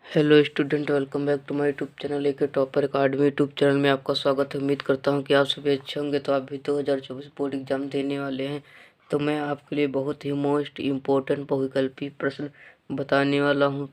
Hello student, welcome back to my YouTube channel AK topper academy YouTube channel में आपका स्वागत है। उम्मीद करता हूं कि आप सभी अच्छे होंगे। तो आप भी 2024 बोर्ड एग्जाम देने वाले हैं, तो मैं आपके लिए बहुत ही मोस्ट इम्पोर्टेंट बहुविकल्पी प्रश्न बताने वाला हूं।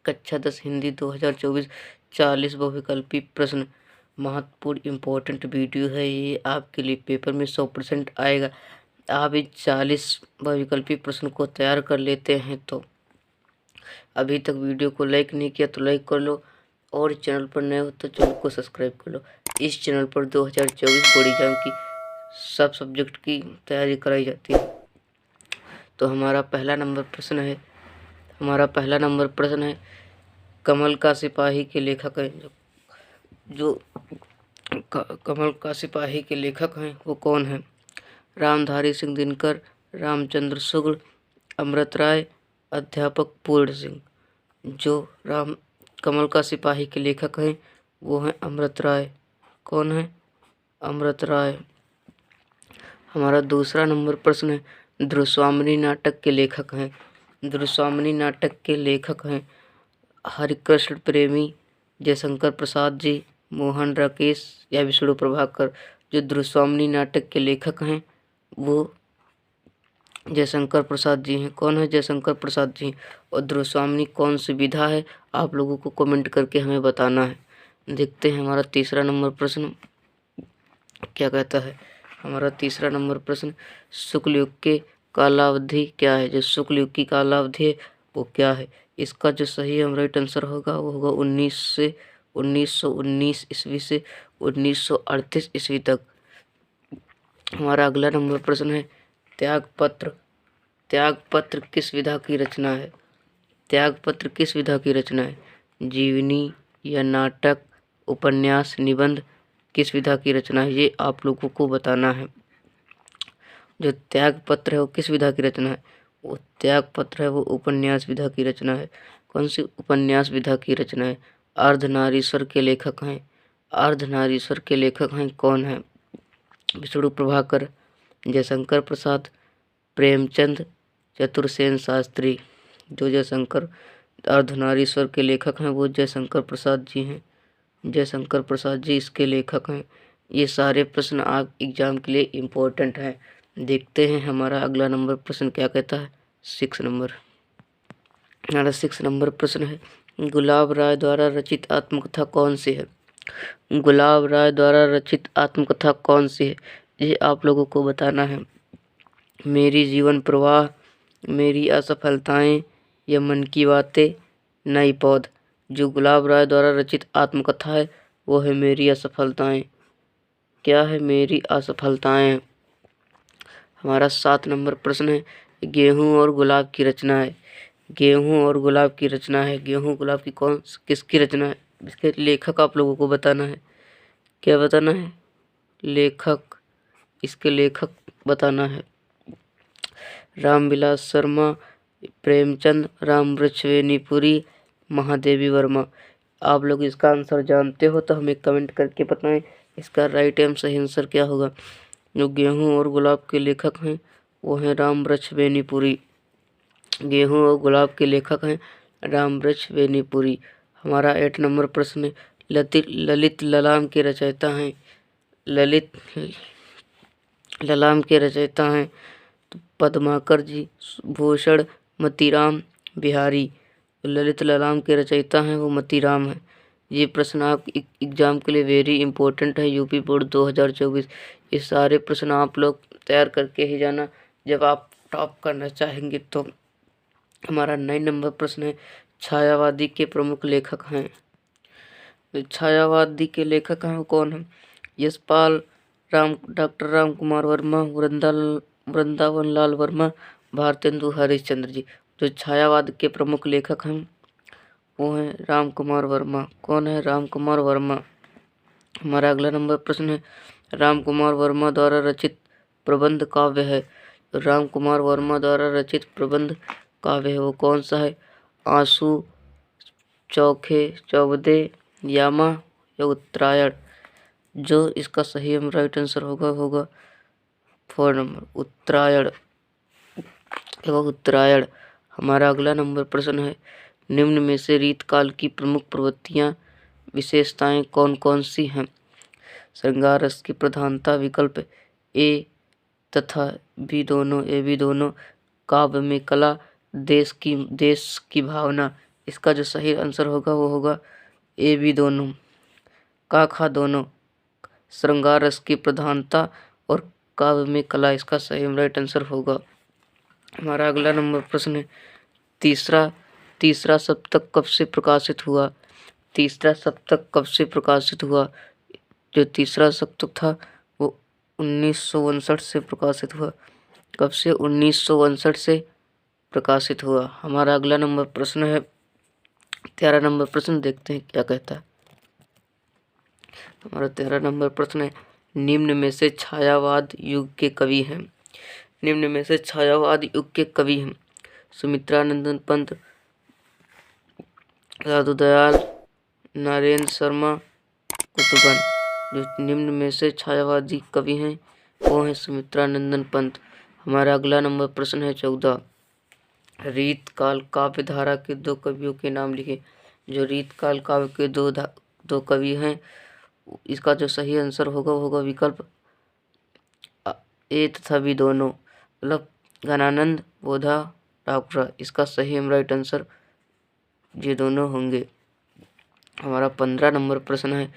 कक्षा 10 हिंदी 2024 40 बहुविकल्पी प्रश्न महत्वपूर्ण इम्पोर्टेंट वीडियो है। ये आपके लिए पेपर में 100% आएगा। आप इन 40 बहुविकल्पी प्रश्न को तैयार कर लेते हैं तो अभी तक वीडियो को लाइक नहीं किया तो लाइक कर लो, और चैनल पर नए हो तो चैनल को सब्सक्राइब कर लो। इस चैनल पर 2024 बोर्ड एग्जाम की सब सब्जेक्ट की तैयारी कराई जाती है। तो हमारा पहला नंबर प्रश्न है, कमल का सिपाही के लेखक हैं। जो कमल का सिपाही के लेखक हैं वो कौन है? रामधारी सिंह दिनकर, रामचंद्र शुक्ल, अमृत राय, अध्यापक पूर्ण सिंह। जो कमल का सिपाही के लेखक हैं वो हैं अमृत राय। कौन है? अमृत राय। हमारा दूसरा नंबर प्रश्न है, ध्रुवस्वामिनी नाटक के लेखक हैं। ध्रुवस्वामिनी नाटक के लेखक हैं हरिकृष्ण प्रेमी, जयशंकर प्रसाद जी, मोहन राकेश या विष्णु प्रभाकर। जो ध्रुवस्वामिनी नाटक के लेखक हैं वो जयशंकर प्रसाद जी हैं। कौन है? जयशंकर प्रसाद जी। और ध्रुवस्वामिनी कौन सी विधा है? आप लोगों को कमेंट करके हमें बताना है। देखते हैं हमारा तीसरा नंबर प्रश्न क्या कहता है। हमारा तीसरा नंबर प्रश्न, शुक्ल युग के कालावधि क्या है? जो शुक्ल युग की कालावधि है वो क्या है? इसका जो सही हम राइट आंसर होगा वो होगा 1919 ईस्वी से 1938 ईस्वी तक। हमारा अगला नंबर प्रश्न है, त्यागपत्र। त्यागपत्र किस विधा की रचना है? त्यागपत्र किस विधा की रचना है? जीवनी या नाटक, उपन्यास, निबंध? किस विधा की रचना है ये आप लोगों को बताना है। जो त्यागपत्र है वो किस विधा की रचना है? वो त्यागपत्र है वो उपन्यास विधा की रचना है। कौन सी उपन्यास विधा की रचना है? अर्धनारीश्वर के लेखक हैं। अर्धनारीश्वर के लेखक हैं कौन है? विष्णु प्रभाकर, जयशंकर प्रसाद, प्रेमचंद, चतुरसेन शास्त्री। जो जयशंकर अर्धनारीश्वर के लेखक हैं वो जयशंकर प्रसाद जी हैं। जयशंकर प्रसाद जी इसके लेखक हैं। ये सारे प्रश्न आप एग्जाम के लिए इम्पोर्टेंट हैं। देखते हैं हमारा अगला नंबर प्रश्न क्या कहता है। 6 नंबर। हमारा 6 नंबर प्रश्न है, गुलाब राय द्वारा रचित आत्मकथा कौन सी है? गुलाब राय द्वारा रचित आत्मकथा कौन सी है ये आप लोगों को बताना है। मेरी जीवन प्रवाह, मेरी असफलताएं या मन की बातें, नई पौध। जो गुलाब राय द्वारा रचित आत्मकथा है वो है मेरी असफलताएं। क्या है? मेरी असफलताएं। हमारा 7 नंबर प्रश्न है, गेहूं और गुलाब की रचना है। गेहूं और गुलाब की रचना है। गेहूं गुलाब की किसकी रचना है? इसके लेखक आप लोगों को बताना है। क्या बताना है? लेखक। इसके लेखक बताना है। रामविलास शर्मा, प्रेमचंद, रामवृक्षवेणीपुरी, महादेवी वर्मा। आप लोग इसका आंसर जानते हो तो हमें कमेंट करके बताएं इसका राइट एवं सही आंसर क्या होगा। जो गेहूं और गुलाब के लेखक हैं वो हैं रामवृक्षवेणीपुरी। गेहूं और गुलाब के लेखक हैं रामवृक्षवेणीपुरी। हमारा 8 नंबर प्रश्न है, ललित ललाम के रचयिता हैं। ललित ललाम के रचयिता हैं तो पद्माकर जी, भूषण, मतीराम, बिहारी। ललित ललाम के रचयिता हैं वो मतीराम हैं। ये प्रश्न आप एग्जाम के लिए वेरी इंपॉर्टेंट है। यूपी बोर्ड 2024 ये सारे प्रश्न आप लोग तैयार करके ही जाना जब आप टॉप करना चाहेंगे तो। हमारा 9 नंबर प्रश्न है, छायावादी के प्रमुख लेखक हैं। छायावादी के लेखक हैं वो कौन है? यशपाल, डॉक्टर राम कुमार वर्मा, वृंदावन लाल वर्मा, भारतेंदु हरिश्चंद्र जी। जो छायावाद के प्रमुख लेखक हैं वो हैं राम कुमार वर्मा। कौन है? राम कुमार वर्मा। हमारा अगला नंबर प्रश्न है, राम कुमार वर्मा द्वारा रचित प्रबंध काव्य है। राम कुमार वर्मा द्वारा रचित प्रबंध काव्य है वो कौन सा है? आंसू, चौखे, चौबदे, यामा या उत्तरायण। जो इसका सही हम राइट आंसर होगा 4 नंबर उत्तरायण। उत्तरायण। हमारा अगला नंबर प्रश्न है, निम्न में से रीतकाल की प्रमुख प्रवृत्तियां विशेषताएं कौन कौन सी हैं? श्रृंगार रस की प्रधानता विकल्प ए तथा बी दोनों, काव्य में कला, देश की भावना। इसका जो सही आंसर होगा वो होगा ए बी दोनों, का खा दोनों, श्रृंगार रस की प्रधानता और काव्य में कला। इसका सही राइट आंसर होगा। हमारा अगला नंबर प्रश्न है तीसरा सप्तक कब से प्रकाशित हुआ? तीसरा सप्तक कब से प्रकाशित हुआ? जो तीसरा सप्तक था वो 1959 से प्रकाशित हुआ। कब से? 1959 से प्रकाशित हुआ। हमारा अगला नंबर प्रश्न है 13 नंबर प्रश्न, देखते हैं क्या कहता है। हमारा 13 नंबर प्रश्न है निम्न में से छायावाद युग के कवि हैं? निम्न में से छायावाद युग के कवि हैं सुमित्रानंदन पंत, साधु दयाल, नरेंद्र शर्मा, कुतुबन। जो निम्न में से छायावादी कवि हैं वो हैं सुमित्रानंदन पंत। हमारा अगला नंबर प्रश्न है 14 रीतकाल काव्य धारा के दो कवियों के नाम लिखे। जो रीतकाल काव्य के दो कवि हैं, इसका जो सही आंसर होगा वो होगा विकल्प ए तथा बी दोनों, मतलब घनानंद, बोधा, ठाकुर। इसका सही राइट आंसर ये दोनों होंगे। हमारा 15 नंबर प्रश्न है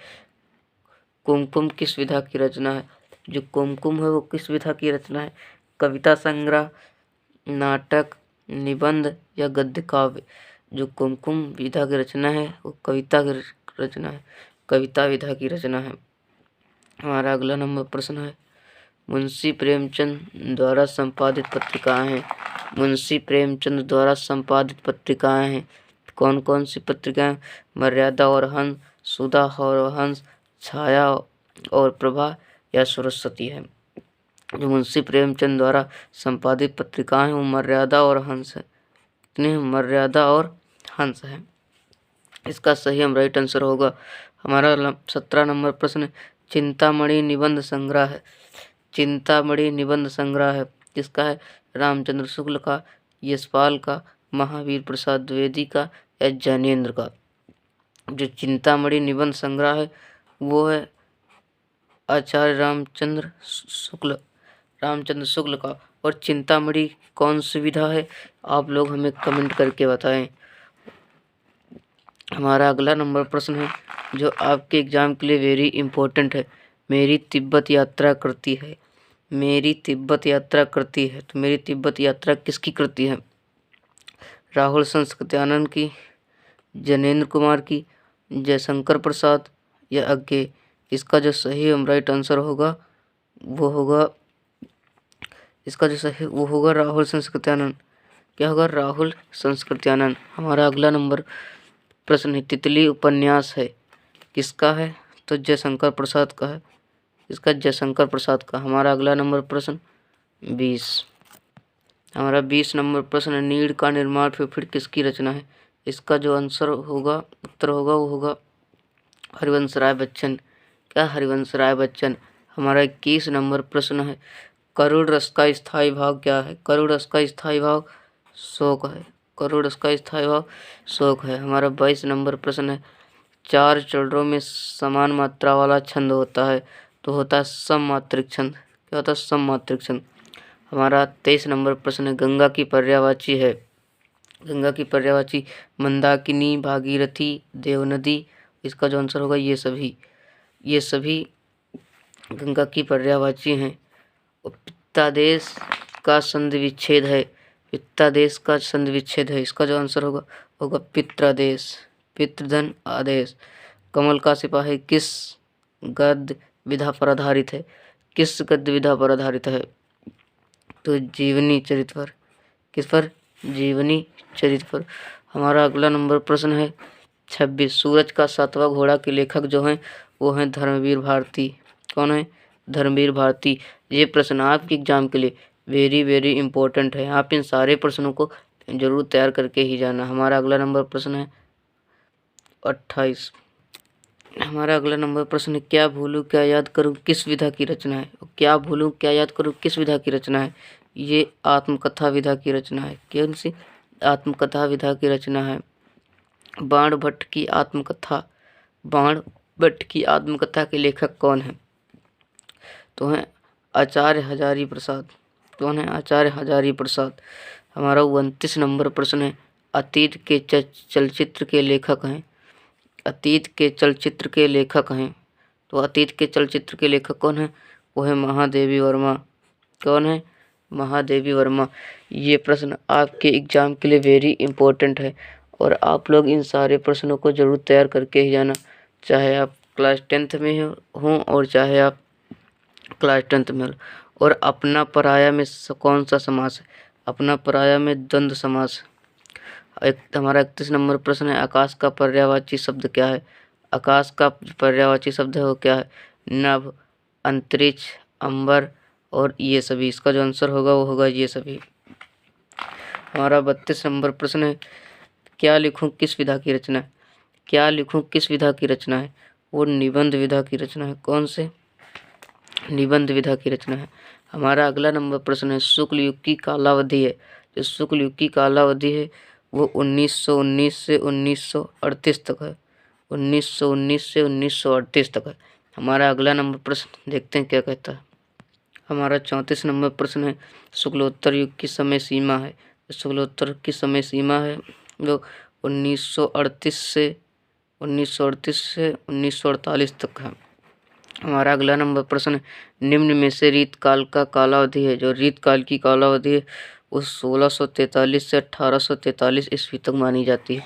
कुमकुम किस विधा की रचना है? जो कुमकुम है वो किस विधा की रचना है? कविता संग्रह, नाटक, निबंध या गद्य काव्य? जो कुमकुम विधा की रचना है वो कविता की रचना है, कविता विधा की रचना है। हमारा अगला नंबर प्रश्न है मुंशी प्रेमचंद द्वारा संपादित पत्रिकाएं हैं। मुंशी प्रेमचंद द्वारा संपादित पत्रिकाएं हैं कौन कौन सी पत्रिकाएं? मर्यादा और हंस, सुधा और हंस, छाया और प्रभा या सरस्वती है। जो मुंशी प्रेमचंद द्वारा संपादित पत्रिकाएं वो मर्यादा और हंस है। कितने? मर्यादा और हंस है। इसका सही राइट आंसर होगा। हमारा 17 नंबर प्रश्न चिंतामणि निबंध संग्रह है। चिंतामणि निबंध संग्रह है किसका है? रामचंद्र शुक्ल का, यशपाल का, महावीर प्रसाद द्विवेदी का या जैनेन्द्र का? जो चिंतामणि निबंध संग्रह है वो है आचार्य रामचंद्र शुक्ल का। और चिंतामणि कौन सी विधा है? आप लोग हमें कमेंट करके बताएं। हमारा अगला नंबर प्रश्न है जो आपके एग्जाम के लिए वेरी इंपॉर्टेंट है। मेरी तिब्बत यात्रा करती है। मेरी तिब्बत यात्रा करती है तो मेरी तिब्बत यात्रा किसकी कृति है? राहुल संस्कृत्यानंद की, जैनेन्द्र कुमार की, जयशंकर प्रसाद या अज्ञे? इसका जो सही राइट आंसर होगा वो होगा राहुल संस्कृत्यानंद। क्या होगा? राहुल संस्कृत्यानंद। हमारा अगला नंबर प्रश्न है तितली उपन्यास है किसका है? तो जयशंकर प्रसाद का है। इसका जयशंकर प्रसाद का। हमारा अगला नंबर प्रश्न 20। हमारा 20 नंबर प्रश्न नीड़ का निर्माण फिर किसकी रचना है? इसका जो आंसर होगा, उत्तर होगा वो होगा हरिवंश राय बच्चन। क्या? हरिवंश राय बच्चन। हमारा 21 नंबर प्रश्न है करुड़ रस का स्थायी भाव क्या है? करुड़ रस का स्थायी भाव शोक है। करुड़ रस का स्थायी भाव शोक है। हमारा 22 नंबर प्रश्न है 4 चरणों में समान मात्रा वाला छंद होता है तो होता है सममात्रिक छंद। क्या होता है? सममात्रिक छंद। हमारा 23 नंबर प्रश्न है गंगा की पर्यायवाची है। गंगा की पर्यायवाची मंदाकिनी, भागीरथी, देवनदी। इसका जो आंसर होगा ये सभी गंगा की पर्यायवाची हैं। पित्तादेश का संधि विच्छेद है। पित्तादेश का संधि विच्छेद है। इसका जो आंसर होगा पित्रादेश, पितृधन आदेश। कमल का सिपाही किस गद्य विधा पर आधारित है? किस गद्य विधा पर आधारित है? तो जीवनी चरित पर। किस पर? जीवनी चरित पर। हमारा अगला नंबर प्रश्न है 26 सूरज का 7वां घोड़ा के लेखक जो हैं वो हैं धर्मवीर भारती। कौन है? धर्मवीर भारती। ये प्रश्न आपके एग्जाम के लिए वेरी वेरी इंपॉर्टेंट है। आप इन सारे प्रश्नों को जरूर तैयार करके ही जाना। हमारा अगला नंबर प्रश्न है 28। हमारा अगला नंबर प्रश्न है क्या भूलूं क्या याद करूं किस विधा की रचना है? क्या भूलूं क्या याद करूं किस विधा की रचना है? ये आत्मकथा विधा की रचना है। कौन सी? आत्मकथा विधा की रचना है। बाण भट्ट की आत्मकथा, बाण भट्ट की आत्मकथा के लेखक कौन हैं? तो हैं आचार्य हजारी प्रसाद। कौन है? आचार्य हजारी प्रसाद। हमारा 29 नंबर प्रश्न है, अतीत के चलचित्र के लेखक हैं। अतीत के चलचित्र के लेखक हैं। तो अतीत के चलचित्र के लेखक कौन है? वो है महादेवी वर्मा। कौन है? महादेवी वर्मा। ये प्रश्न आपके एग्जाम के लिए वेरी इंपॉर्टेंट है और आप लोग इन सारे प्रश्नों को जरूर तैयार करके ही जाना, चाहे आप क्लास 10th में हों और चाहे आप क्लास 10th में हो। और अपना पराया में कौन सा समास है? अपना पराया में द्वंद्व समास। हमारा 31 नंबर प्रश्न है, आकाश का पर्यायवाची शब्द क्या है? आकाश का पर्यायवाची शब्द है वो क्या है? नभ, अंतरिक्ष, अंबर और ये सभी। इसका जो आंसर होगा वो होगा ये सभी। हमारा 32 नंबर प्रश्न है, क्या लिखूं किस विधा की रचना है? क्या लिखूं किस विधा की रचना है? वो निबंध विधा की रचना है। कौन से? निबंध विधा की रचना है। हमारा अगला नंबर प्रश्न है, शुक्ल युग की कालावधि है। जो शुक्ल युग की कालावधि है वो 1919 से 1938 तक है। 1919 से 1938 तक है। हमारा अगला नंबर प्रश्न देखते हैं क्या कहता है। हमारा 34 नंबर प्रश्न है, शुक्लोत्तर युग की समय सीमा है। शुक्लोत्तर की समय सीमा है वो 1938 से 1948 तक है। हमारा अगला नंबर प्रश्न है, निम्न में से रीतकाल का कालावधि है। जो रीतकाल की कालावधि है वो 1643 से 1843 ईस्वी तक मानी जाती है।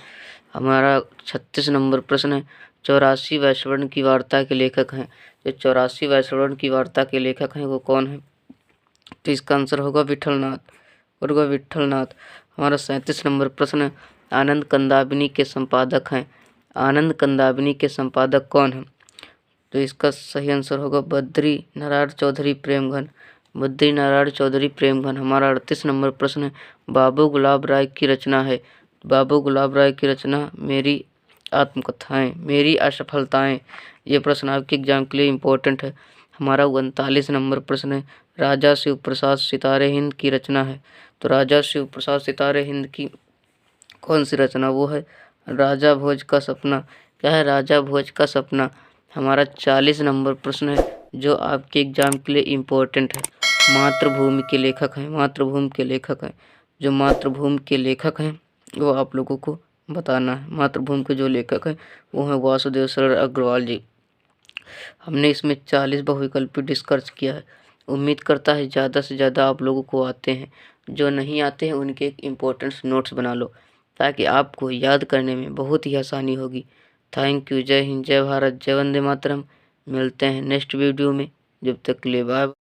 हमारा 36 नंबर प्रश्न है, 84 वैश्वर्ण की वार्ता के लेखक हैं। जो 84 वैश्वर्ण की वार्ता के लेखक हैं वो कौन है? तो इसका आंसर होगा विठलनाथ। और होगा विठलनाथ। हमारा 37 नंबर प्रश्न है, आनंद कंदाबिनी के संपादक हैं। आनंद कंदाबिनी के संपादक कौन है? तो इसका सही आंसर होगा बद्री नारायण चौधरी प्रेमघन। बद्री नारायण चौधरी प्रेमघन। हमारा 38 नंबर प्रश्न है, बाबू गुलाब राय की रचना है। बाबू गुलाब राय की रचना मेरी आत्मकथाएं, मेरी असफलताएं। ये प्रश्न आपके एग्जाम के लिए इम्पोर्टेंट है। हमारा 39 नंबर प्रश्न है, राजा शिव प्रसाद सितारे हिंद की रचना है। तो राजा शिव प्रसाद सितारे हिंद की कौन सी रचना? वो है राजा भोज का सपना। क्या है? राजा भोज का सपना। हमारा 40 नंबर प्रश्न है जो आपके एग्जाम के लिए इम्पोर्टेंट है, मातृभूमि के लेखक हैं। मातृभूमि के लेखक हैं। जो मातृभूमि के लेखक हैं वो आप लोगों को बताना है। मातृभूमि के जो लेखक हैं वो हैं वासुदेव शरण अग्रवाल जी। हमने इसमें 40 बहुविकल्पी डिस्कस किया है। उम्मीद करता है ज़्यादा से ज़्यादा आप लोगों को आते हैं। जो नहीं आते हैं उनके एक इम्पोर्टेंट नोट्स बना लो ताकि आपको याद करने में बहुत ही आसानी होगी। Thank you. जय हिंद, जय भारत, जय वंदे मातरम। मिलते हैं नेक्स्ट वीडियो में। जब तक के लिए बाय।